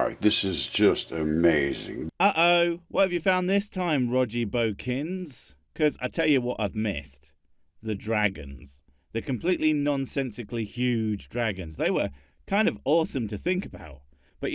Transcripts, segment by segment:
right, this is just amazing. Uh-oh, what have you found this time, Rogie Bokins? Because I tell you what I've missed. The dragons. The completely nonsensically huge dragons. They were kind of awesome to think about. But,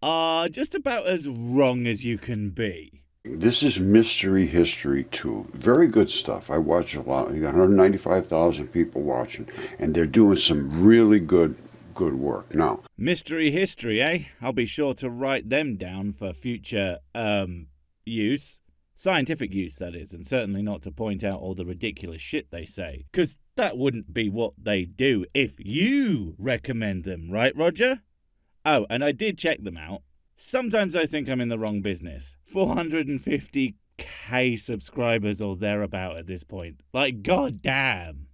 are just about as wrong as you can be. This is Mystery History too. Very good stuff. I watch a lot. You got 195,000 people watching, and they're doing some really good work. Now, Mystery History, eh? I'll be sure to write them down for future, use. Scientific use, that is, and certainly not to point out all the ridiculous shit they say. 'Cause that wouldn't be what they do if you recommend them, right, Roger? Oh, and I did check them out. Sometimes I think I'm in the wrong business. 450k subscribers or thereabout at this point. Like, goddamn.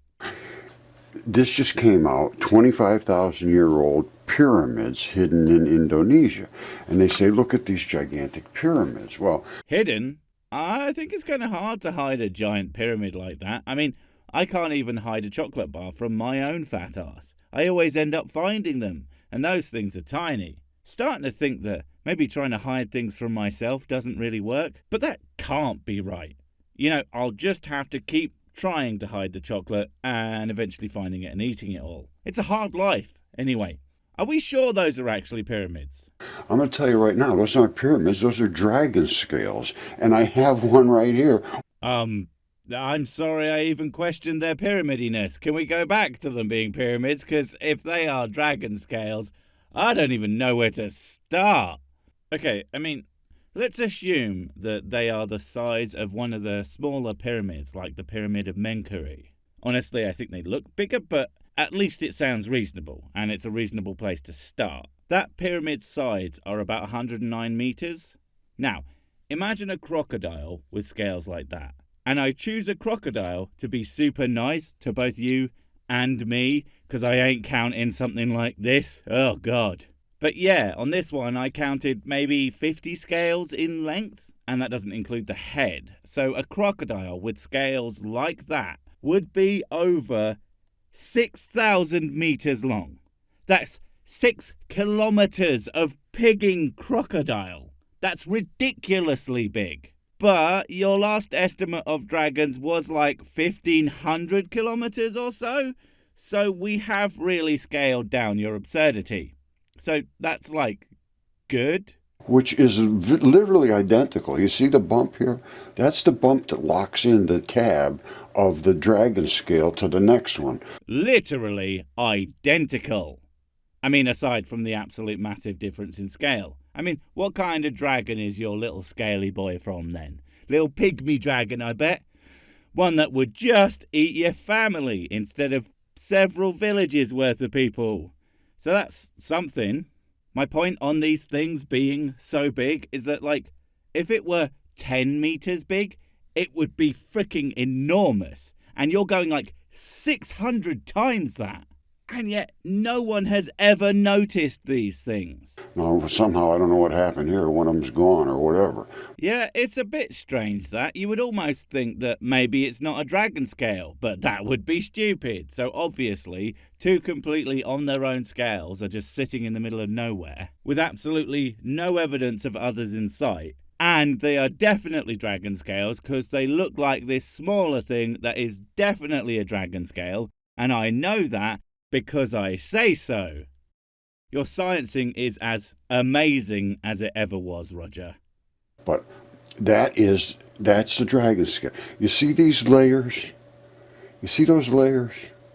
this just came out, 25,000-year-old pyramids hidden in Indonesia. And they say, look at these gigantic pyramids. Well, hidden? I think it's kind of hard to hide a giant pyramid like that. I mean, I can't even hide a chocolate bar from my own fat ass. I always end up finding them, and those things are tiny. Starting to think that maybe trying to hide things from myself doesn't really work, but that can't be right. I'll just have to keep trying to hide the chocolate and eventually finding it and eating it all. It's a hard life. Anyway, are we sure those are actually pyramids? I'm going to tell you right now, those aren't pyramids, those are dragon scales. And I have one right here. I'm sorry I even questioned their pyramidiness. Can we go back to them being pyramids? Because if they are dragon scales, I don't even know where to start. Okay, let's assume that they are the size of one of the smaller pyramids, like the Pyramid of Menkaure. Honestly, I think they look bigger, but at least it sounds reasonable, and it's a reasonable place to start. That pyramid's sides are about 109 meters. Now, imagine a crocodile with scales like that. And I choose a crocodile to be super nice to both you and me, because I ain't counting something like this. Oh, God. But yeah, on this one, I counted maybe 50 scales in length, and that doesn't include the head. So a crocodile with scales like that would be over 6,000 meters long. That's 6 kilometers of pigging crocodile. That's ridiculously big. But your last estimate of dragons was like 1,500 kilometers or so. So we have really scaled down your absurdity. So that's good. Which is literally identical. You see the bump here? That's the bump that locks in the tab of the dragon scale to the next one. Literally identical. Aside from the absolute massive difference in scale. What kind of dragon is your little scaly boy from then? Little pygmy dragon, I bet. One that would just eat your family instead of several villages worth of people. So that's something. My point on these things being so big is that, if it were 10 meters big, it would be freaking enormous. And you're going 600 times that. And yet, no one has ever noticed these things. No, somehow, I don't know what happened here. One of them's gone or whatever. Yeah, it's a bit strange that. You would almost think that maybe it's not a dragon scale, but that would be stupid. So obviously, two completely on their own scales are just sitting in the middle of nowhere, with absolutely no evidence of others in sight. And they are definitely dragon scales, because they look like this smaller thing that is definitely a dragon scale, and I know that because I say so. Your sciencing is as amazing as it ever was, Roger. But that's the dragon scale. You see these layers? You see those layers?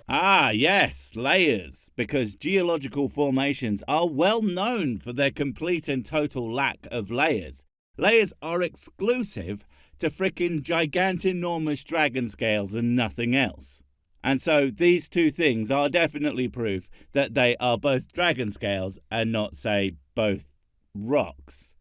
Ah, yes, layers. Because geological formations are well known for their complete and total lack of layers. Layers are exclusive to frickin' gigantinormous dragon scales and nothing else. And so these two things are definitely proof that they are both dragon scales and not, say, both rocks.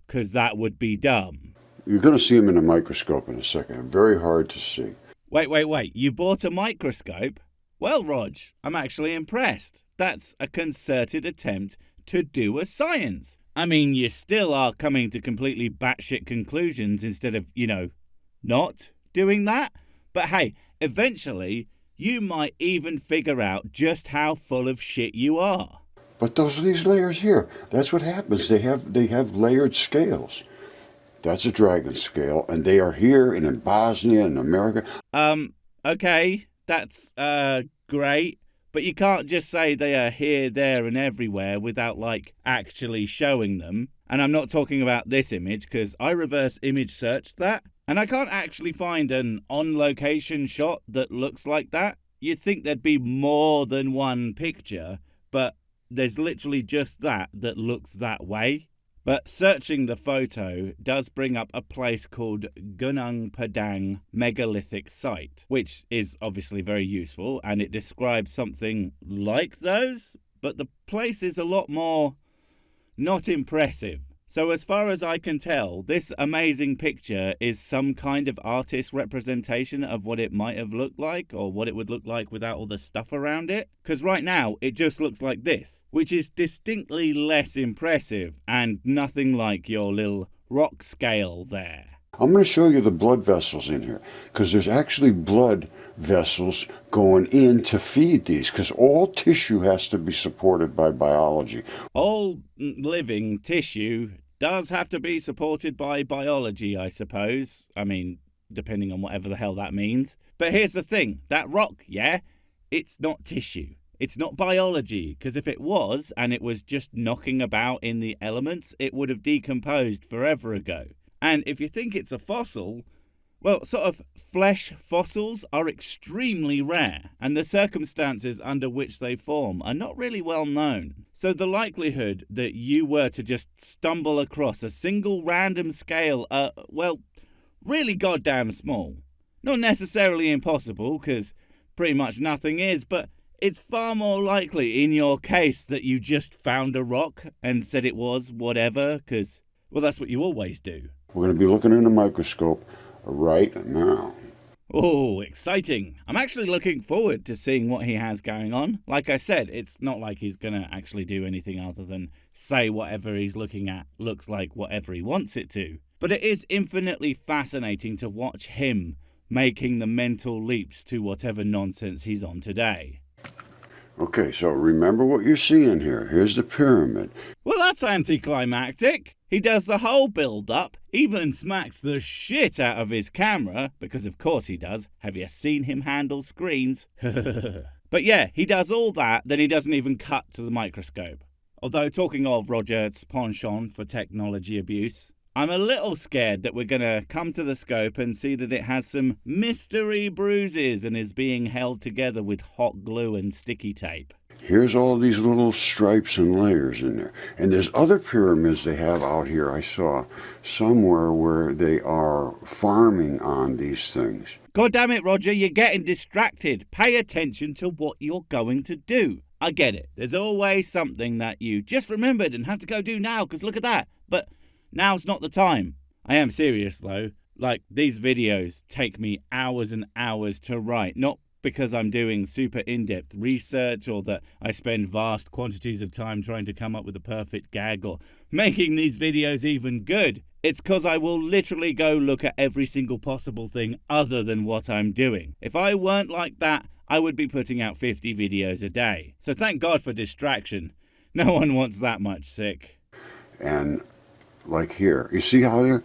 Because that would be dumb. You're going to see them in a microscope in a second. Very hard to see. Wait. You bought a microscope? Well, Rog, I'm actually impressed. That's a concerted attempt to do a science. You still are coming to completely batshit conclusions instead of, not doing that. But hey, eventually, you might even figure out just how full of shit you are. But those are these layers here. That's what happens. They have layered scales. That's a dragon scale, and they are here and in Bosnia and America. Okay, that's great. But you can't just say they are here, there, and everywhere without, like, actually showing them. And I'm not talking about this image, because I reverse image searched that, and I can't actually find an on-location shot that looks like that. You'd think there'd be more than one picture, but there's literally just that looks that way. But searching the photo does bring up a place called Gunung Padang Megalithic Site, which is obviously very useful, and it describes something like those, but the place is a lot more not impressive. So as far as I can tell, this amazing picture is some kind of artist representation of what it might have looked like, or what it would look like without all the stuff around it. Because right now, it just looks like this, which is distinctly less impressive, and nothing like your little rock scale there. I'm going to show you the blood vessels in here, because there's actually blood vessels going in to feed these, because all tissue has to be supported by biology. All living tissue does have to be supported by biology, I suppose. I mean, depending on whatever the hell that means. But here's the thing, that rock, yeah, it's not tissue. It's not biology, because if it was, and it was just knocking about in the elements, it would have decomposed forever ago. And if you think it's a fossil, well, sort of flesh fossils are extremely rare, and the circumstances under which they form are not really well known. So the likelihood that you were to just stumble across a single random scale are, well, really goddamn small. Not necessarily impossible, because pretty much nothing is, but it's far more likely in your case that you just found a rock and said it was whatever, because, well, that's what you always do. We're going to be looking in a microscope right now. Oh, exciting. I'm actually looking forward to seeing what he has going on. Like I said, it's not like he's going to actually do anything other than say whatever he's looking at looks like whatever he wants it to. But it is infinitely fascinating to watch him making the mental leaps to whatever nonsense he's on today. Okay, so remember what you're seeing here. Here's the pyramid. Well, that's anticlimactic. He does the whole build-up, even smacks the shit out of his camera, because of course he does. Have you seen him handle screens? But yeah, he does all that, then he doesn't even cut to the microscope. Although, talking of Roger's penchant for technology abuse, I'm a little scared that we're going to come to the scope and see that it has some mystery bruises and is being held together with hot glue and sticky tape. Here's all these little stripes and layers in there. And there's other pyramids they have out here, I saw somewhere, where they are farming on these things. God damn it, Roger, you're getting distracted. Pay attention to what you're going to do. I get it. There's always something that you just remembered and have to go do now, because look at that. But now's not the time. I am serious, though. Like, these videos take me hours and hours to write, not because I'm doing super in-depth research or that I spend vast quantities of time trying to come up with a perfect gag or making these videos even good. It's because I will literally go look at every single possible thing other than what I'm doing. If I weren't like that, I would be putting out 50 videos a day. So thank God for distraction. No one wants that much sick. And like here, you see how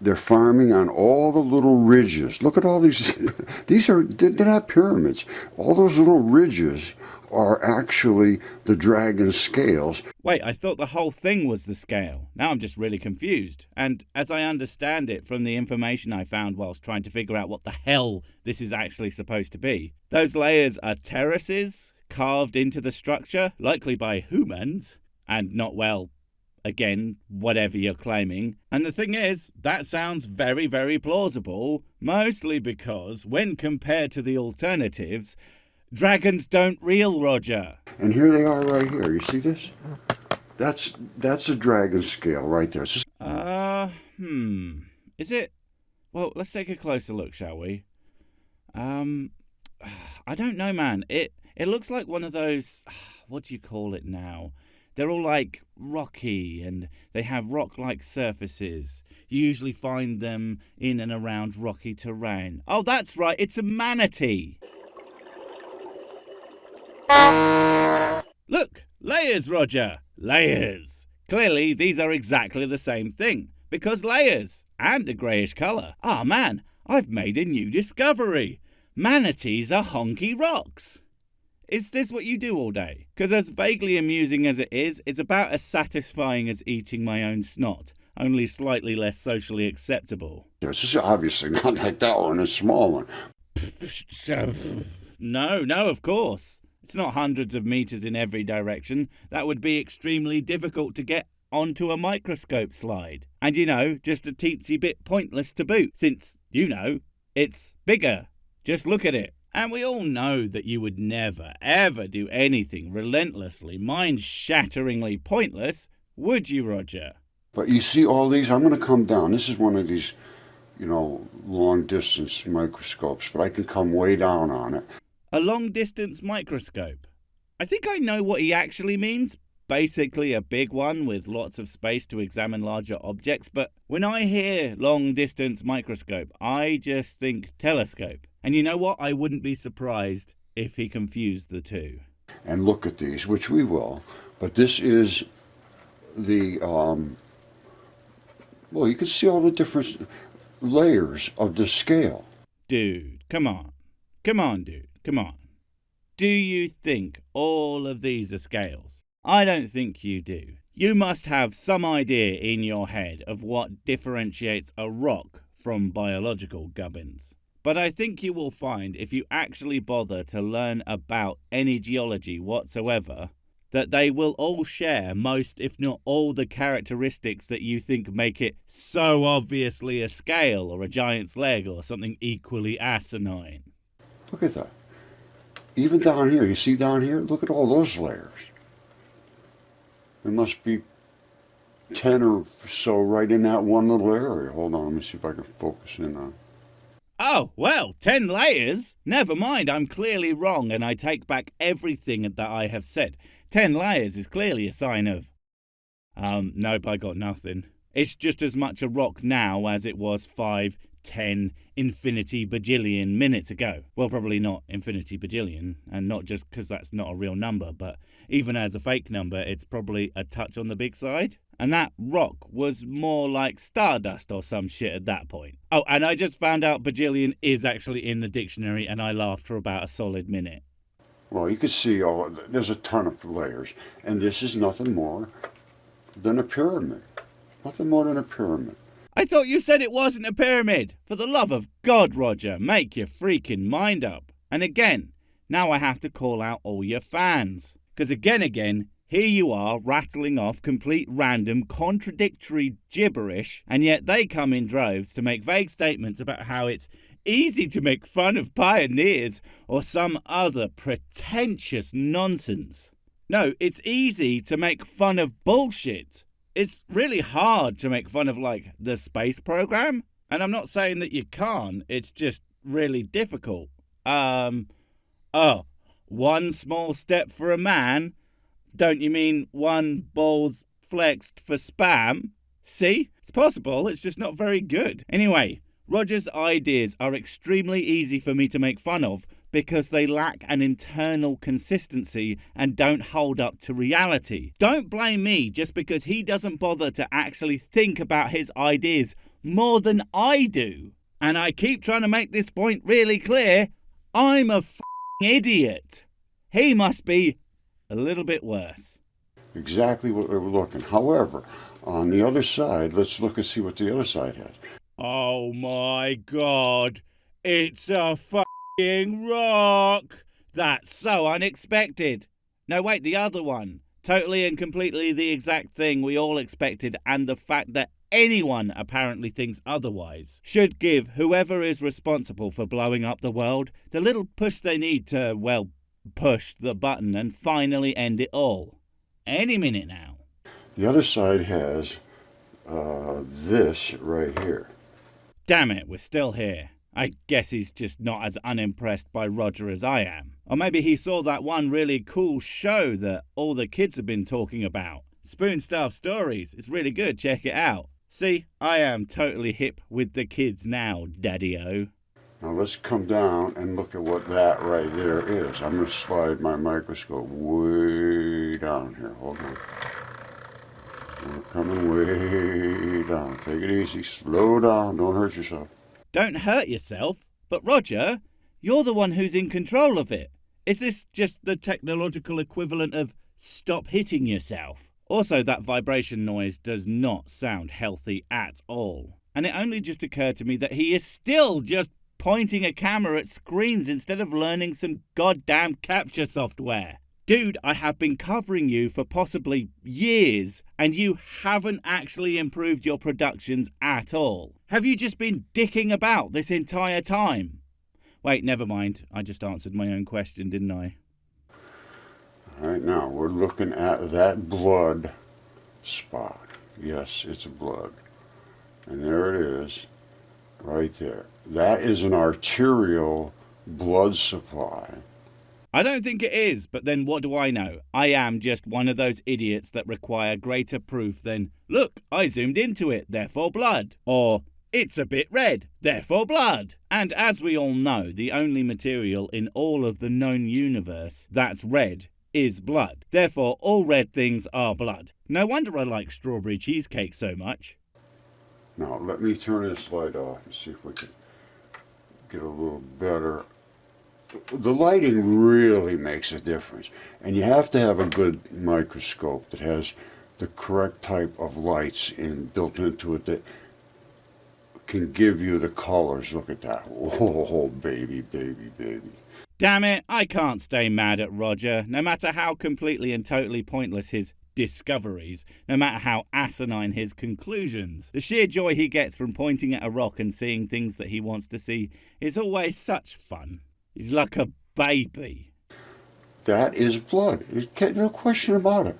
they're farming on all the little ridges. Look at all these. They're not pyramids. All those little ridges are actually the dragon scales. Wait, I thought the whole thing was the scale. Now I'm just really confused. And as I understand it from the information I found whilst trying to figure out what the hell this is actually supposed to be, those layers are terraces carved into the structure, likely by humans, and not, well, again, whatever you're claiming. And the thing is, that sounds very, very plausible, mostly because, when compared to the alternatives, dragons don't reel, Roger. And here they are right here. You see this? That's a dragon scale right there. Is it? Well, let's take a closer look, shall we? I don't know, man. It looks like one of those, what do you call it now? They're all like rocky and they have rock-like surfaces. You usually find them in and around rocky terrain. Oh, that's right, it's a manatee. Look, Layers, Roger! Layers! Clearly, these are exactly the same thing, because layers, and a greyish colour. Ah, man, I've made a new discovery. Manatees are honky rocks. Is this what you do all day? Because as vaguely amusing as it is, it's about as satisfying as eating my own snot, only slightly less socially acceptable. This is obviously not like that one, a small one. No, of course. It's not hundreds of meters in every direction. That would be extremely difficult to get onto a microscope slide. And just a teensy bit pointless to boot, since, it's bigger. Just look at it. And we all know that you would never, ever do anything relentlessly, mind-shatteringly pointless, would you, Roger? But you see all these, I'm going to come down. This is one of these, long-distance microscopes, but I can come way down on it. A long-distance microscope. I think I know what he actually means. Basically a big one with lots of space to examine larger objects, but when I hear long-distance microscope, I just think telescope. And you know what? I wouldn't be surprised if he confused the two. And look at these, which we will, but this is the, you can see all the different layers of the scale. Dude, come on. Come on, dude. Come on. Do you think all of these are scales? I don't think you do. You must have some idea in your head of what differentiates a rock from biological gubbins. But I think you will find, if you actually bother to learn about any geology whatsoever, that they will all share most, if not all, the characteristics that you think make it so obviously a scale or a giant's leg or something equally asinine. Look at that. Even down here, you see down here? Look at all those layers. There must be 10 or so right in that one little area. Hold on, let me see if I can focus in on. Oh, well, 10 layers? Never mind, I'm clearly wrong and I take back everything that I have said. 10 layers is clearly a sign of... Nope, I got nothing. It's just as much a rock now as it was 5, 10, infinity bajillion minutes ago. Well, probably not infinity bajillion, and not just because that's not a real number, but even as a fake number, it's probably a touch on the big side. And that rock was more like stardust or some shit at that point. Oh, and I just found out bajillion is actually in the dictionary, and I laughed for about a solid minute. Well, you can see there's a ton of layers, and this is nothing more than a pyramid. Nothing more than a pyramid. I thought you said it wasn't a pyramid. For the love of God, Roger, make your freaking mind up. And again, now I have to call out all your fans. Because again, here you are rattling off complete random contradictory gibberish, and yet they come in droves to make vague statements about how it's easy to make fun of pioneers or some other pretentious nonsense. No, it's easy to make fun of bullshit. It's really hard to make fun of, the space program. And I'm not saying that you can't, it's just really difficult. One small step for a man? Don't you mean one balls flexed for spam? See? It's possible, it's just not very good. Anyway, Roger's ideas are extremely easy for me to make fun of because they lack an internal consistency and don't hold up to reality. Don't blame me just because he doesn't bother to actually think about his ideas more than I do. And I keep trying to make this point really clear. I'm a f***ing idiot. He must be a little bit worse. Exactly what we were looking. However, on the other side, let's look and see what the other side has. Oh my God, it's a f***ing rock. That's so unexpected. No, wait, the other one. Totally and completely the exact thing we all expected, and the fact that anyone apparently thinks otherwise should give whoever is responsible for blowing up the world the little push they need to, push the button and finally end it all. Any minute now. The other side has this right here. Damn it, we're still here. I guess he's just not as unimpressed by Roger as I am. Or maybe he saw that one really cool show that all the kids have been talking about. Spoon Stuff Stories. It's really good, check it out. See, I am totally hip with the kids now, Daddy-O. Now let's come down and look at what that right there is. I'm going to slide my microscope way down here. Hold on. We're coming way down. Take it easy. Slow down. Don't hurt yourself. Don't hurt yourself. But Roger, you're the one who's in control of it. Is this just the technological equivalent of stop hitting yourself? Also, that vibration noise does not sound healthy at all. And it only just occurred to me that he is still just pointing a camera at screens instead of learning some goddamn capture software. Dude, I have been covering you for possibly years, and you haven't actually improved your productions at all. Have you just been dicking about this entire time? Wait, never mind. I just answered my own question, didn't I? All right, now we're looking at that blood spot. Yes, it's blood. And there it is, right there. That is an arterial blood supply. I don't think it is, but then what do I know? I am just one of those idiots that require greater proof than, look, I zoomed into it, therefore blood. Or, it's a bit red, therefore blood. And as we all know, the only material in all of the known universe that's red is blood. Therefore, all red things are blood. No wonder I like strawberry cheesecake so much. Now, let me turn this light off and see if we can get a little better. The lighting really makes a difference. And you have to have a good microscope that has the correct type of lights built into it that can give you the colors. Look at that. Oh, baby, baby, baby. Damn it, I can't stay mad at Roger, no matter how completely and totally pointless his discoveries, no matter how asinine his conclusions. The sheer joy he gets from pointing at a rock and seeing things that he wants to see is always such fun. He's like a baby. That is blood. No question about it.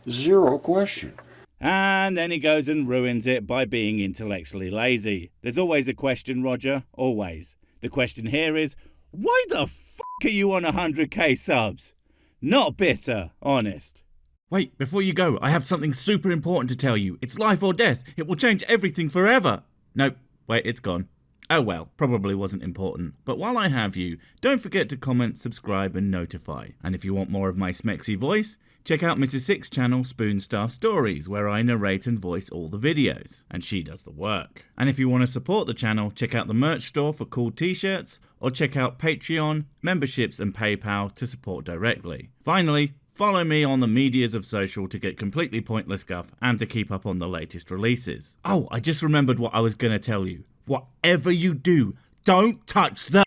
Zero question. And then he goes and ruins it by being intellectually lazy. There's always a question, Roger. Always. The question here is, why the fuck are you on 100k subs? Not bitter, honest. Wait, before you go, I have something super important to tell you. It's life or death. It will change everything forever. Nope, wait, it's gone. Oh well, probably wasn't important. But while I have you, don't forget to comment, subscribe and notify. And if you want more of my smexy voice, check out Mrs. Six's channel Spoonstaff Stories, where I narrate and voice all the videos, and she does the work. And if you want to support the channel, check out the merch store for cool t-shirts, or check out Patreon, memberships and PayPal to support directly. Finally, follow me on the medias of social to get completely pointless guff and to keep up on the latest releases. Oh, I just remembered what I was going to tell you. Whatever you do, don't touch the...